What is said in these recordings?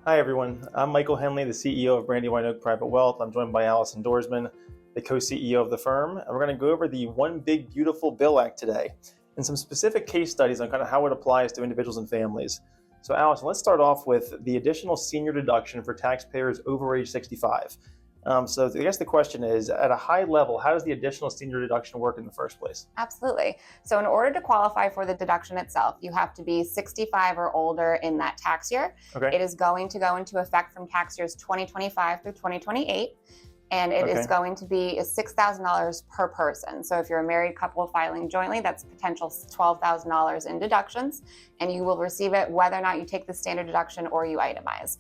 Hi everyone, I'm Michael Henley, the CEO of Brandywine Oak Private Wealth. I'm joined by Alison Dorsman, the co-CEO of the firm, and we're going to go over the One Big Beautiful Bill Act today and some specific case studies on kind of how it applies to individuals and families. So Alison, let's start off with the additional senior deduction for taxpayers over age 65. So I guess the question is, at a high level, how does the additional senior deduction work in the first place? Absolutely. So in order to qualify for the deduction itself, you have to be 65 or older in that tax year. Okay. It is going to go into effect from tax years 2025 through 2028. And it is going to be $6,000 per person. So if you're a married couple filing jointly, that's potential $12,000 in deductions, and you will receive it whether or not you take the standard deduction or you itemize.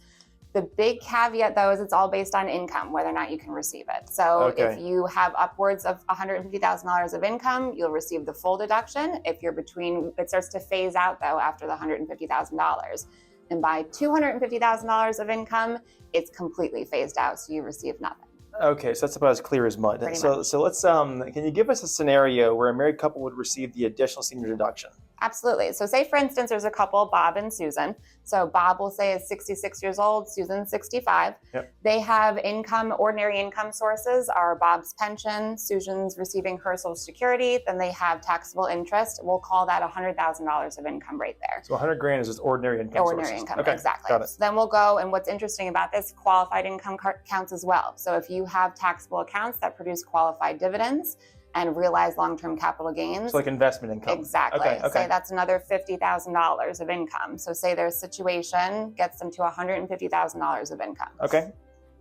The big caveat, though, is it's all based on income, whether or not you can receive it. So if you have upwards of $150,000 of income, you'll receive the full deduction. If you're between, it starts to phase out, though, after the $150,000. And by $250,000 of income, it's completely phased out, so you receive nothing. Okay, so that's about as clear as mud. So let's, can you give us a scenario where a married couple would receive the additional senior deduction? Absolutely. So say, for instance, there's a couple, Bob and Susan. So Bob will say is 66 years old, Susan's 65. Yep. They have income, ordinary income sources are Bob's pension, Susan's receiving her Social Security, then they have taxable interest. We'll call that $100,000 of income right there. So 100 grand is just ordinary income Ordinary income, Okay, exactly. got it. So then we'll go, and what's interesting about this, qualified income counts as well. So if you have taxable accounts that produce qualified dividends and realize long-term capital gains. So like investment income. Exactly. Okay. Say that's another $50,000 of income. So say their situation gets them to $150,000 of income. Okay.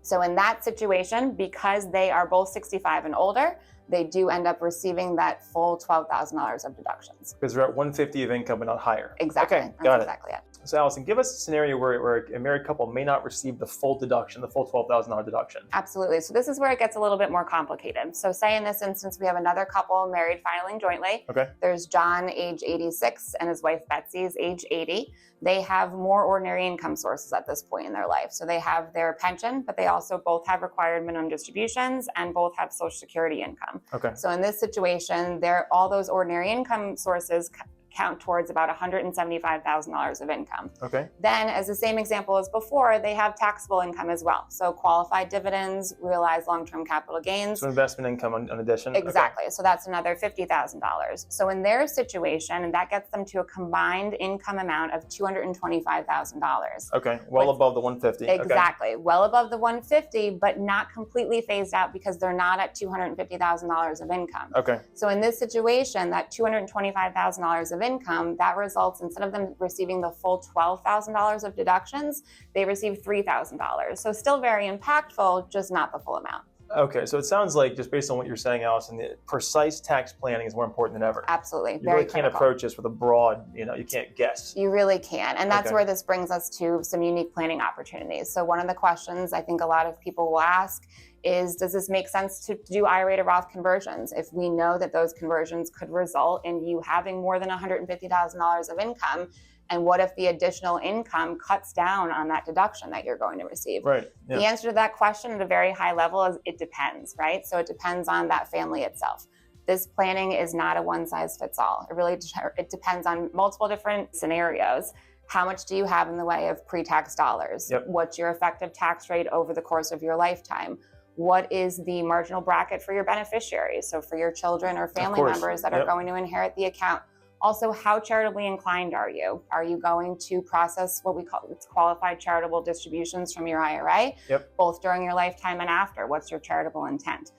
So in that situation, because they are both 65 and older, they do end up receiving that full $12,000 of deductions. Because they're at 150 of income but not higher. Exactly. Okay, got it. Exactly it. So Alison, give us a scenario where a married couple may not receive the full deduction, the full $12,000 deduction. Absolutely. So this is where it gets a little bit more complicated. So say in this instance, we have another couple married filing jointly. Okay. There's John, age 86, and his wife Betsy is age 80. They have more ordinary income sources at this point in their life. So they have their pension, but they also both have required minimum distributions and both have Social Security income. Okay. So in this situation, all those ordinary income sources count towards about $175,000 of income. Okay. Then, as the same example as before, they have taxable income as well. So qualified dividends, realized long-term capital gains. So investment income in addition. Exactly. Okay. So that's another $50,000. So in their situation, that gets them to a combined income amount of $225,000. Okay. Well above the 150. Exactly. Okay. Well above the 150, but not completely phased out because they're not at $250,000 of income. Okay. So in this situation, that $225,000 of income, that results, instead of them receiving the full $12,000 of deductions, they receive $3,000. So still very impactful, just not the full amount. Okay, so it sounds like, just based on what you're saying, Alison, the precise tax planning is more important than ever. Absolutely. You really can't approach this with a broad, you can't guess. You really can. And that's where this brings us to some unique planning opportunities. So one of the questions I think a lot of people will ask is, does this make sense to do IRA to Roth conversions? If we know that those conversions could result in you having more than $150,000 of income, and what if the additional income cuts down on that deduction that you're going to receive? Right. Yeah. The answer to that question at a very high level is it depends, right? So it depends on that family itself. This planning is not a one-size-fits-all. It depends on multiple different scenarios. How much do you have in the way of pre-tax dollars? Yep. What's your effective tax rate over the course of your lifetime? What is the marginal bracket for your beneficiaries? So for your children or family members that are going to inherit the account. Also, how charitably inclined are you? Are you going to process what we call qualified charitable distributions from your IRA, both during your lifetime and after? What's your charitable intent?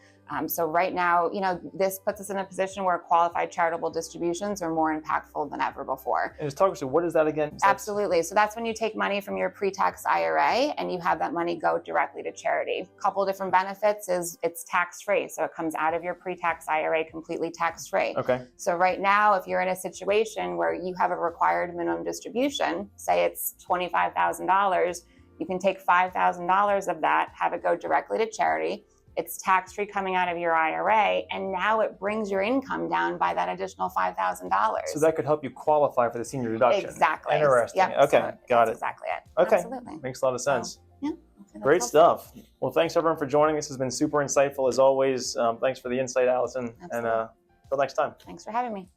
So right now, this puts us in a position where qualified charitable distributions are more impactful than ever before. And just talk to, what is that again? Absolutely. So that's when you take money from your pre-tax IRA and you have that money go directly to charity. A couple of different benefits is it's tax-free. So it comes out of your pre-tax IRA completely tax-free. Okay. So right now, if you're in a situation where you have a required minimum distribution, say it's $25,000, you can take $5,000 of that, have it go directly to charity. It's tax-free coming out of your IRA, and now it brings your income down by that additional $5,000. So that could help you qualify for the senior deduction. Exactly. Interesting. Yep. Okay, So got it. Exactly it. Okay, Absolutely. makes a lot of sense. Yeah. Great stuff. Well, thanks everyone for joining. This has been super insightful as always. Thanks for the insight, Alison. Absolutely. And until next time. Thanks for having me.